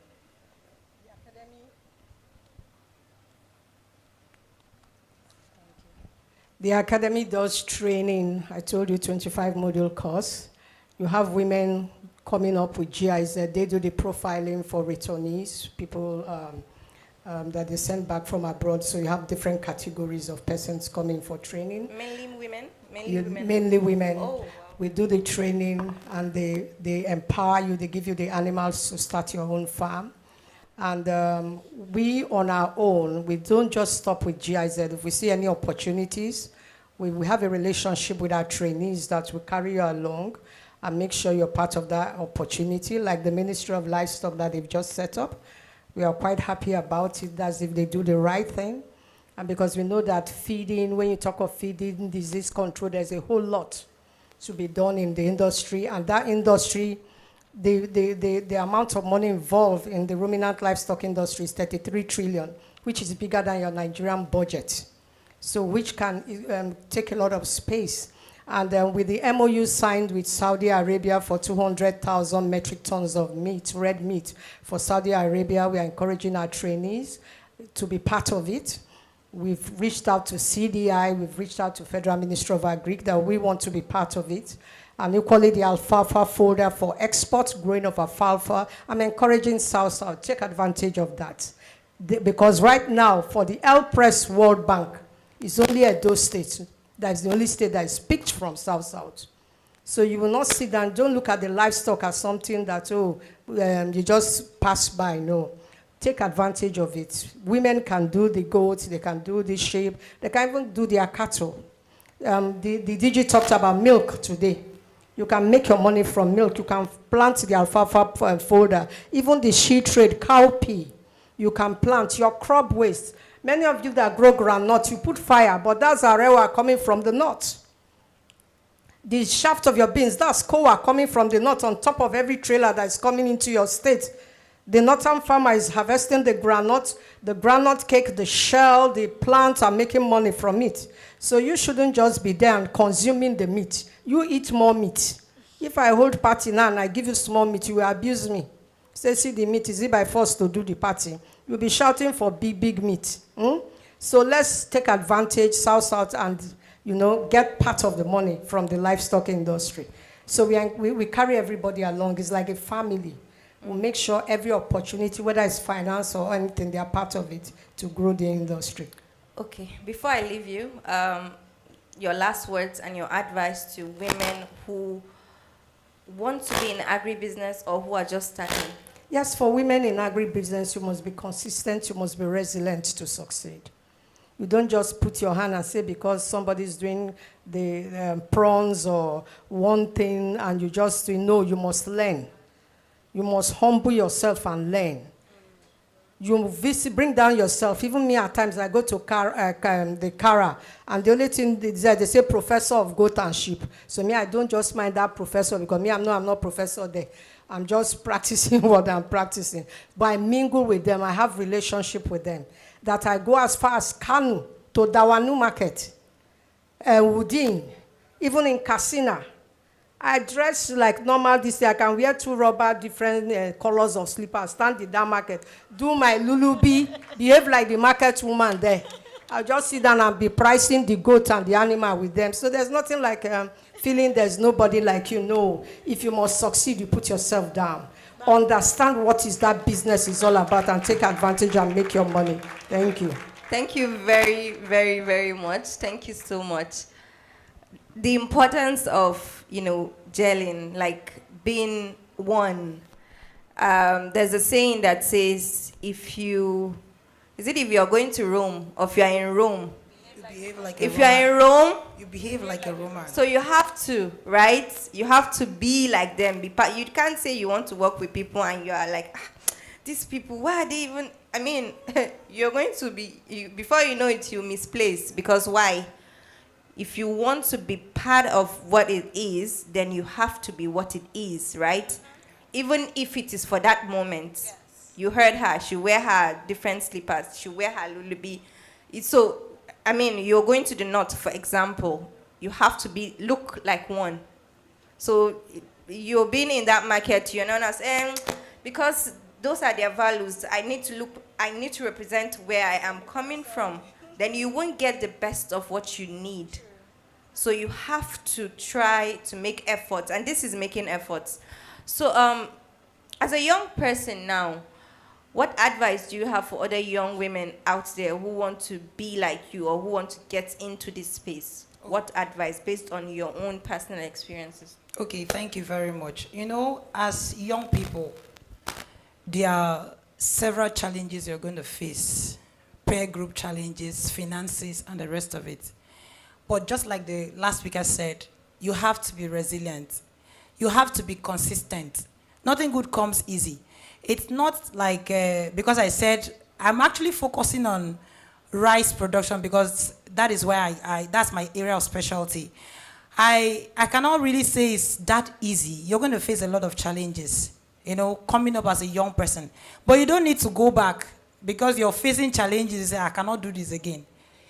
The academy does training. I told you 25 module course. You have women coming up with GIZ. They do the profiling for returnees, people that they send back from abroad. So you have different categories of persons coming for training. Mainly women? Mainly women. Oh, wow. We do the training, and they empower you. They give you the animals to start your own farm. And we, on our own, we don't just stop with GIZ. If we see any opportunities, we have a relationship with our trainees that will carry you along and make sure you're part of that opportunity, like the Ministry of Livestock that they've just set up. We are quite happy about it. That's if they do the right thing. And because we know that feeding, when you talk of feeding, disease control, there's a whole lot to be done in the industry. And that industry, the amount of money involved in the ruminant livestock industry is 33 trillion, which is bigger than your Nigerian budget. So which can take a lot of space. And with the MOU signed with Saudi Arabia for 200,000 metric tons of meat, red meat, for Saudi Arabia, we are encouraging our trainees to be part of it. We've reached out to CDI, we've reached out to Federal Ministry of Agri that we want to be part of it. And equally the alfalfa folder for export, growing of alfalfa. I'm encouraging South, take advantage of that. Because right now, for the El-Press World Bank, it's only Edo State. That's the only state that is picked from South. So you will not sit down, don't look at the livestock as something that, you just pass by. No. Take advantage of it. Women can do the goats, they can do the sheep, they can even do their cattle. The DG talked about milk today. You can make your money from milk. You can plant the alfalfa folder. Even the she trade, cowpea, you can plant your crop waste. Many of you that grow groundnut, you put fire, but that's arewa coming from the north. The shaft of your beans, that's koa coming from the north on top of every trailer that is coming into your state. The northern farmer is harvesting the groundnut cake, the shell, the plants are making money from it. So you shouldn't just be there and consuming the meat. You eat more meat. If I hold party now and I give you small meat, you will abuse me. say, see the meat, is it by force to do the party? You'll be shouting for big, big meat. So let's take advantage, south, and, get part of the money from the livestock industry. So we carry everybody along. It's like a family. We'll make sure every opportunity, whether it's finance or anything, they are part of it to grow the industry. Okay, before I leave you, your last words and your advice to women who want to be in agribusiness or who are just starting. Yes, for women in agribusiness, you must be consistent, you must be resilient to succeed. You don't just put your hand and say because somebody's doing the prawns or one thing and you just no, you must learn. You must humble yourself and learn. You bring down yourself. Even me, at times, I go to the Kara, and the only thing they say professor of goat and sheep. So me, I don't just mind that professor because me, I'm not professor there. I'm just practicing what I'm practicing. But I mingle with them. I have relationship with them. That I go as far as Kanu to Dawanu Market, Wudin, even in Kasina. I dress like normal this year. I can wear 2 rubber different colors of slippers, stand in that market, do my lulubi, behave like the market woman there. I'll just sit down and be pricing the goat and the animal with them. So there's nothing like feeling there's nobody like you. No, if you must succeed, you put yourself down. Understand what is that business is all about and take advantage and make your money. Thank you. Thank you very, very, very much. Thank you so much. The importance of, gelling, like being one. There's a saying that says, if you're going to Rome, or if you're in Rome, if you're in Rome, you behave like a Roman. So you have to, right? You have to be like them. You can't say you want to work with people and you are like, these people, why are they even, you're going to be, before you know it, you misplace. Because why? If you want to be part of what it is, then you have to be what it is, right? Even if it is for that moment. Yes. You heard her. She wear her different slippers. She wear her lulubi. You're going to the north, for example. You have to look like one. So you're being in that market, you're known as, because those are their values. I need to represent where I am coming from. Then you won't get the best of what you need. So you have to try to make efforts, and this is making efforts. So as a young person now, what advice do you have for other young women out there who want to be like you or who want to get into this space? What advice based on your own personal experiences? Okay, thank you very much. As young people, there are several challenges you're going to face. Peer group challenges, finances, and the rest of it. But just like the last speaker said, you have to be resilient. You have to be consistent. Nothing good comes easy. It's not like, because I said, I'm actually focusing on rice production because that is where that's my area of specialty. I cannot really say it's that easy. You're going to face a lot of challenges, coming up as a young person. But you don't need to go back because you're facing challenges. You say, I cannot do this again.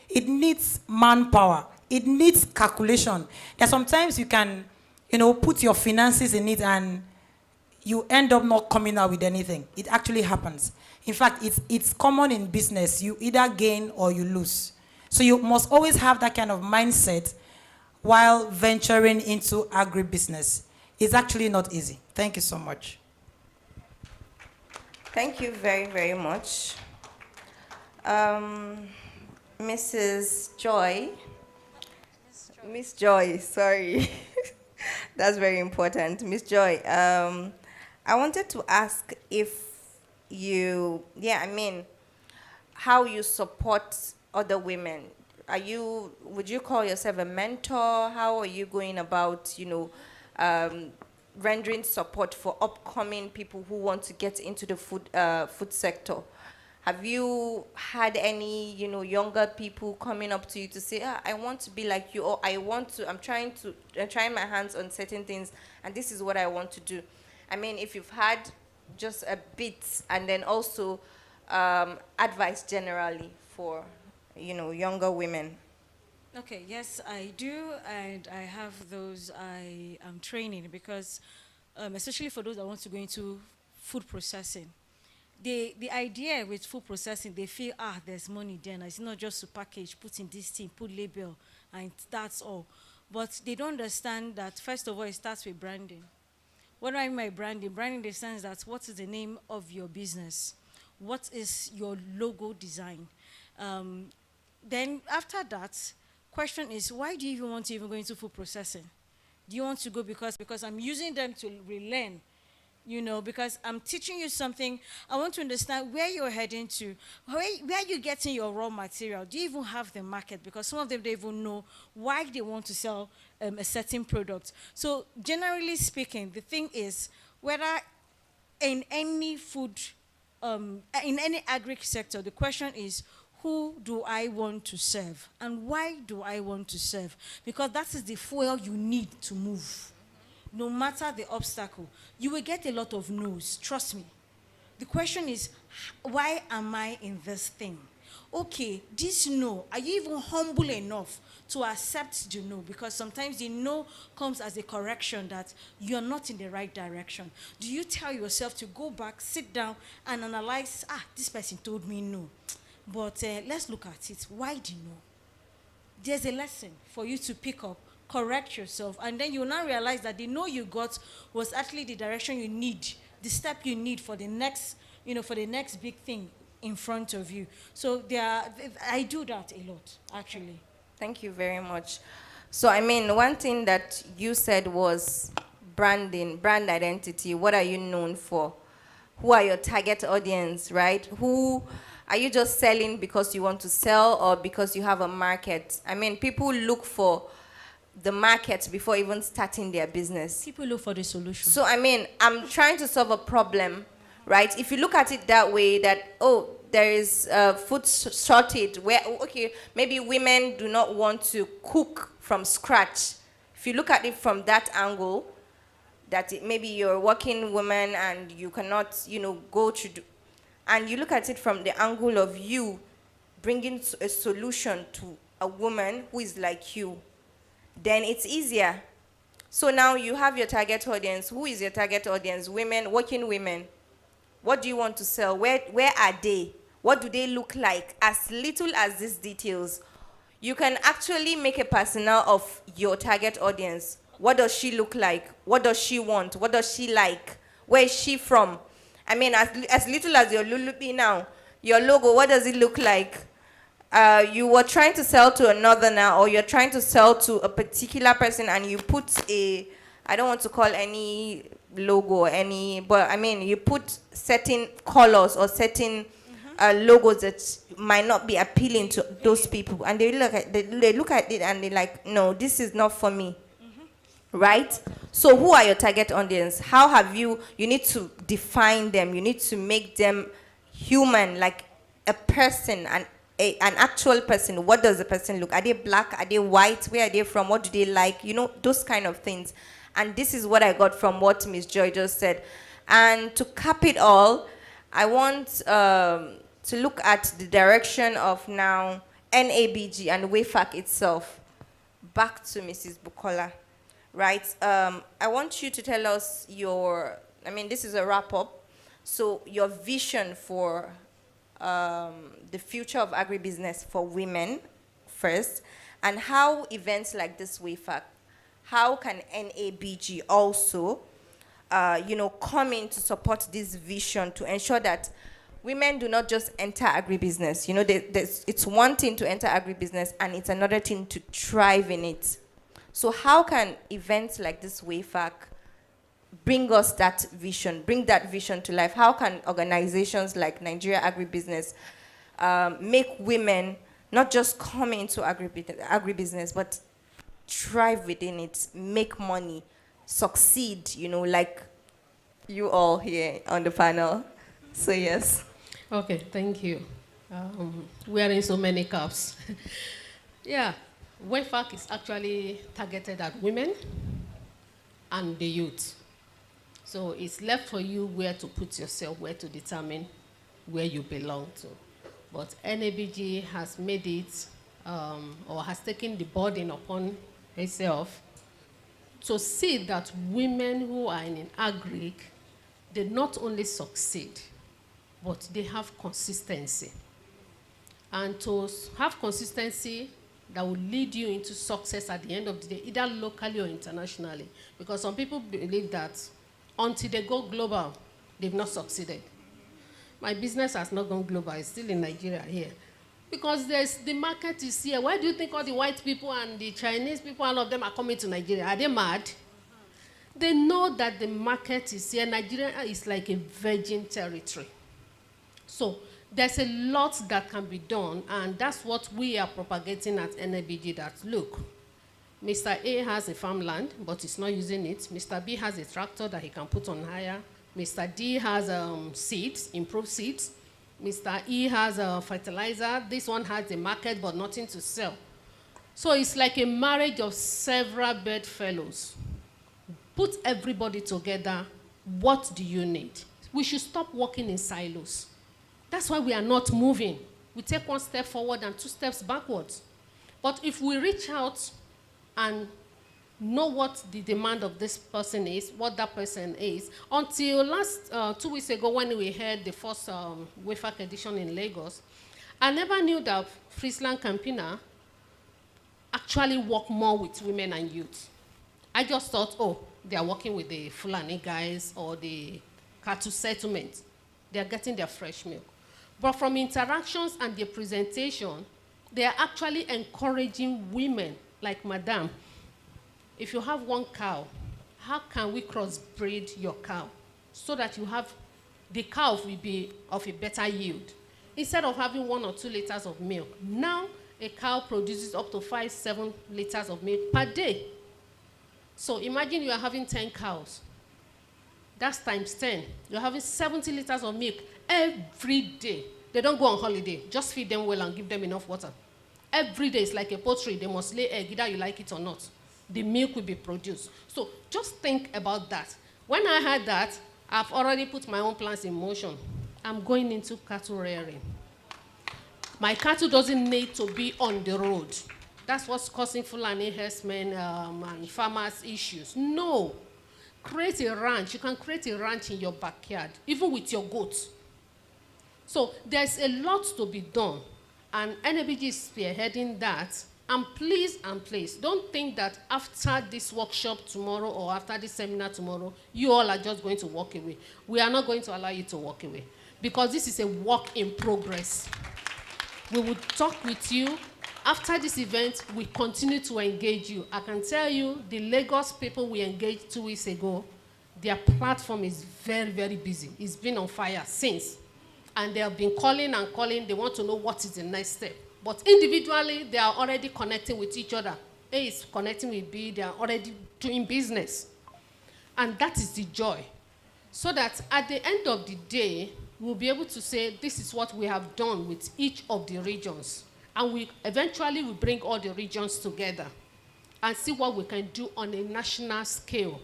It needs manpower. It needs calculation. That sometimes you can, put your finances in it and you end up not coming out with anything. It actually happens. In fact, it's common in business. You either gain or you lose. So you must always have that kind of mindset while venturing into agribusiness. It's actually not easy. Thank you so much. Thank you very, very much. Mrs. Joy. Miss Joy, sorry. That's very important. Miss Joy, I wanted to ask if how you support other women. Would you call yourself a mentor? How are you going about, rendering support for upcoming people who want to get into the food sector? Have you had any, younger people coming up to you to say, I want to be like you, or I'm trying my hands on certain things, and this is what I want to do? If you've had just a bit, and then also advice generally for, younger women. Okay, yes, I do, and I have those I am training because, especially for those that want to go into food processing. The idea with food processing, they feel, there's money there. It's not just to package, put in this thing, put label, and that's all. But they don't understand that, first of all, it starts with branding. What do I mean by branding? Branding in the sense that what is the name of your business? What is your logo design? Then after that, question is, why do you even want to even go into food processing? Do you want to go because I'm using them to relearn? Because I'm teaching you something. I want to understand where you're heading to, where you're getting your raw material. Do you even have the market? Because some of them don't even know why they want to sell a certain product. So generally speaking, the thing is, whether in any food, in any agri sector, the question is, who do I want to serve? And why do I want to serve? Because that is the fuel you need to move. No matter the obstacle, you will get a lot of no's, trust me. The question is, why am I in this thing? Okay, this no, are you even humble enough to accept the no? Because sometimes the no comes as a correction that you're not in the right direction. Do you tell yourself to go back, sit down, and analyze, this person told me no, but let's look at it. Why do you know? There's a lesson for you to pick up, correct yourself, and then you'll now realize that the no you got was actually the direction you need, the step you need for the next, for the next big thing in front of you. So I do that a lot, actually. Thank you very much. So, one thing that you said was branding, brand identity. What are you known for? Who are your target audience, right? Who are you just selling because you want to sell or because you have a market? People look for the market before even starting their business. People look for the solution. So, I'm trying to solve a problem, right? If you look at it that way, that, there is food shortage where, maybe women do not want to cook from scratch. If you look at it from that angle, that maybe you're a working woman and you cannot, go to and you look at it from the angle of you bringing a solution to a woman who is like you, then it's easier. So now you have your target audience. Who is your target audience? Women, working women. What do you want to sell? Where are they? What do they look like? As little as these details, you can actually make a persona of your target audience. What does she look like? What does she want? What does she like? Where is she from? As little as your Lulubi now, your logo, what does it look like? You were trying to sell to a northerner, or you're trying to sell to a particular person, and you put I don't want to call any logo but you put certain colors or certain logos that might not be appealing to those people, and they look at it and they're like, no, this is not for me. Right? So who are your target audience? How have you need to define them. You need to make them human, like a person, an actual person. What does the person look? Are they black? Are they white? Where are they from? What do they like? Those kind of things. And this is what I got from what Ms. Joy just said. And to cap it all, I want to look at the direction of now NABG and Wayfarc itself. Back to Mrs. Bukola. Right, I want you to tell us this is a wrap-up, so your vision for the future of agribusiness for women first, and how events like this Wayfarc, how can NABG also, come in to support this vision to ensure that women do not just enter agribusiness. It's one thing to enter agribusiness, and it's another thing to thrive in it. So how can events like this Wayfarc bring us that vision, bring that vision to life? How can organizations like Nigeria Agribusiness make women not just come into agribusiness, but thrive within it, make money, succeed, like you all here on the panel? So yes. Okay, thank you. Wearing so many caps. Yeah. Wayfarc is actually targeted at women and the youth. So it's left for you where to put yourself, where to determine where you belong to. But NABG has made it, or has taken the burden upon itself to see that women who are in agri they not only succeed, but they have consistency. And to have consistency that will lead you into success at the end of the day, either locally or internationally. Because some people believe that until they go global, they've not succeeded. My business has not gone global, it's still in Nigeria here. Because the market is here. Why do you think all the white people and the Chinese people, all of them are coming to Nigeria? Are they mad? They know that the market is here. Nigeria is like a virgin territory. So there's a lot that can be done, and that's what we are propagating at NABG, that look, Mr. A has a farmland, but he's not using it. Mr. B has a tractor that he can put on hire. Mr. D has seeds, improved seeds. Mr. E has a fertilizer. This one has a market, but nothing to sell. So it's like a marriage of several bedfellows. Put everybody together. What do you need? We should stop working in silos. That's why we are not moving. We take one step forward and 2 steps backwards. But if we reach out and know what the demand of this person is, what that person is. Until last 2 weeks ago, when we had the first Wayfarc edition in Lagos, I never knew that Friesland Campina actually work more with women and youth. I just thought, oh, they are working with the Fulani guys or the cattle settlement. They are getting their fresh milk. But from interactions and their presentation, they are actually encouraging women like Madame. If you have 1 cow, how can we crossbreed your cow so that you have, the cow will be of a better yield? Instead of having 1 or 2 liters of milk, now a cow produces up to 5-7 liters of milk per day. So imagine you are having 10 cows. That's times 10. You're having 70 liters of milk every day. They don't go on holiday. Just feed them well and give them enough water. Every day is like a poultry. They must lay egg, either you like it or not. The milk will be produced. So just think about that. When I had that, I've already put my own plans in motion. I'm going into cattle rearing. My cattle doesn't need to be on the road. That's what's causing Fulani herdsmen and farmers issues. No. Create a ranch. You can create a ranch in your backyard, even with your goats. So there's a lot to be done. And NABG is spearheading that. And please, don't think that after this workshop tomorrow or after this seminar tomorrow, you all are just going to walk away. We are not going to allow you to walk away, because this is a work in progress. We will talk with you. After this event, we continue to engage you. I can tell you, the Lagos people we engaged 2 weeks ago, their platform is very, very busy. It's been on fire since. And they have been calling and calling. They want to know what is the next step. But individually, they are already connecting with each other. A is connecting with B. They are already doing business. And that is the joy. So that at the end of the day, we'll be able to say, this is what we have done with each of the regions. And we eventually will bring all the regions together and see what we can do on a national scale.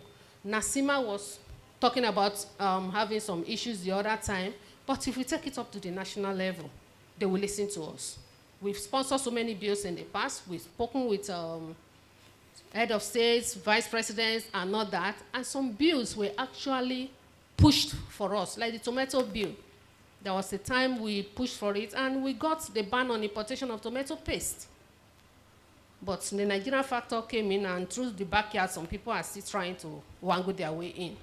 Nasima was talking about having some issues the other time. But if we take it up to the national level, they will listen to us. We've sponsored so many bills in the past. We've spoken with head of states, vice presidents, and all that. And some bills were actually pushed for us, like the tomato bill. There was a time we pushed for it, and we got the ban on importation of tomato paste. But the Nigerian factor came in, and through the backyard, some people are still trying to wangle their way in.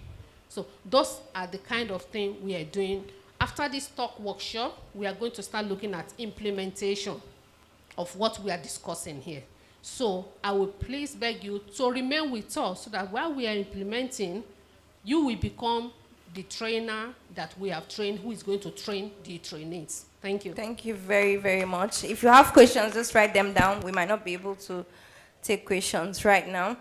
So those are the kind of thing we are doing. After this talk workshop, we are going to start looking at implementation of what we are discussing here. So I will please beg you to remain with us so that while we are implementing, you will become the trainer that we have trained, who is going to train the trainees. Thank you. Thank you very, very much. If you have questions, just write them down. We might not be able to take questions right now.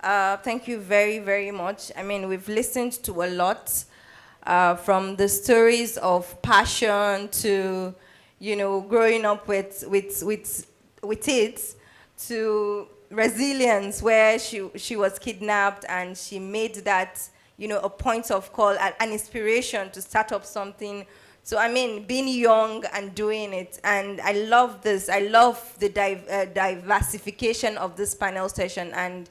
Thank you very, very much. I mean, we've listened to a lot. From the stories of passion to, growing up with it, to resilience, where she was kidnapped and she made that, a point of call, an inspiration to start up something. So, I mean, being young and doing it. And I love this. I love the diversification of this panel session. And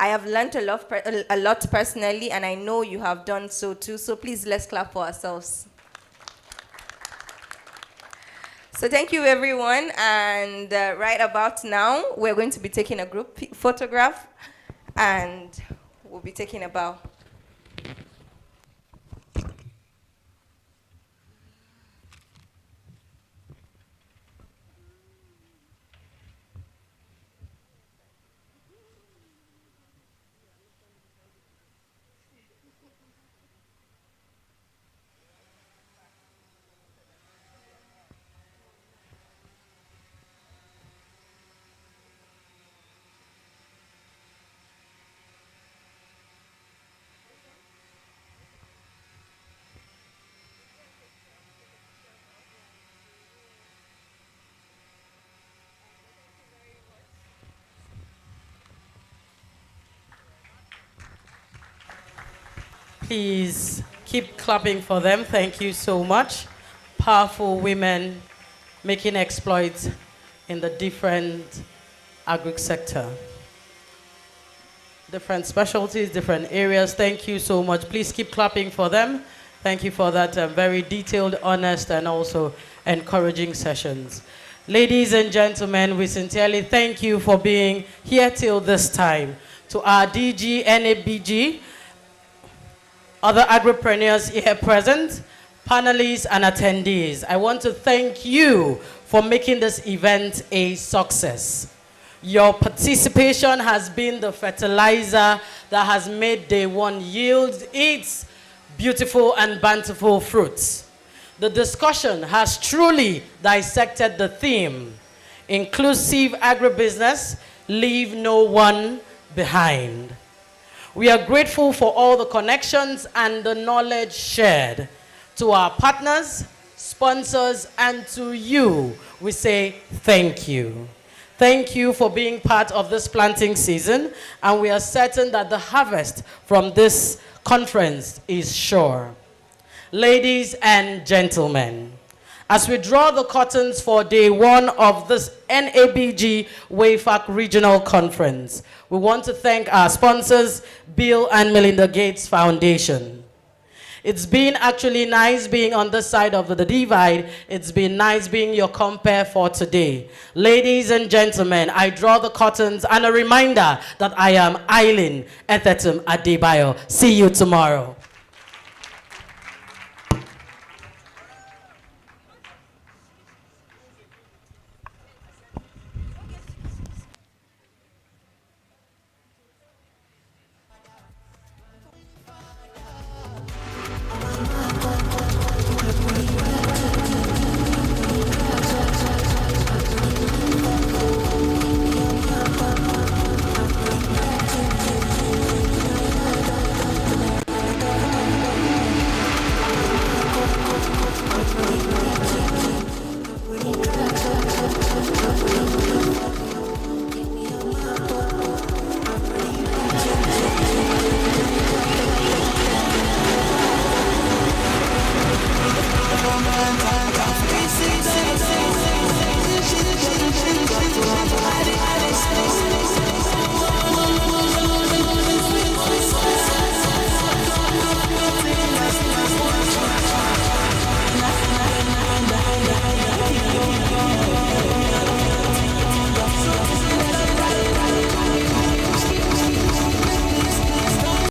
I have learned a lot personally, and I know you have done so too. So please, let's clap for ourselves. So thank you, everyone. And right about now, we're going to be taking a group photograph, and we'll be taking a bow. Please keep clapping for them. Thank you so much. Powerful women making exploits in the different agri sector. Different specialties, different areas. Thank you so much. Please keep clapping for them. Thank you for that very detailed, honest, and also encouraging sessions. Ladies and gentlemen, we sincerely thank you for being here till this time. To our DG, NABG, other agripreneurs here present, panelists and attendees, I want to thank you for making this event a success. Your participation has been the fertilizer that has made day one yield its beautiful and bountiful fruits. The discussion has truly dissected the theme, inclusive agribusiness, leave no one behind. We are grateful for all the connections and the knowledge shared. To our partners, sponsors, and to you, we say thank you. Thank you for being part of this planting season, and we are certain that the harvest from this conference is sure. Ladies and gentlemen, as we draw the curtains for day one of this NABG Wayfarc Regional Conference, we want to thank our sponsors, Bill and Melinda Gates Foundation. It's been actually nice being on this side of the divide. It's been nice being your compare for today. Ladies and gentlemen, I draw the curtains and a reminder that I am Eileen Ethetum Adebayo. See you tomorrow.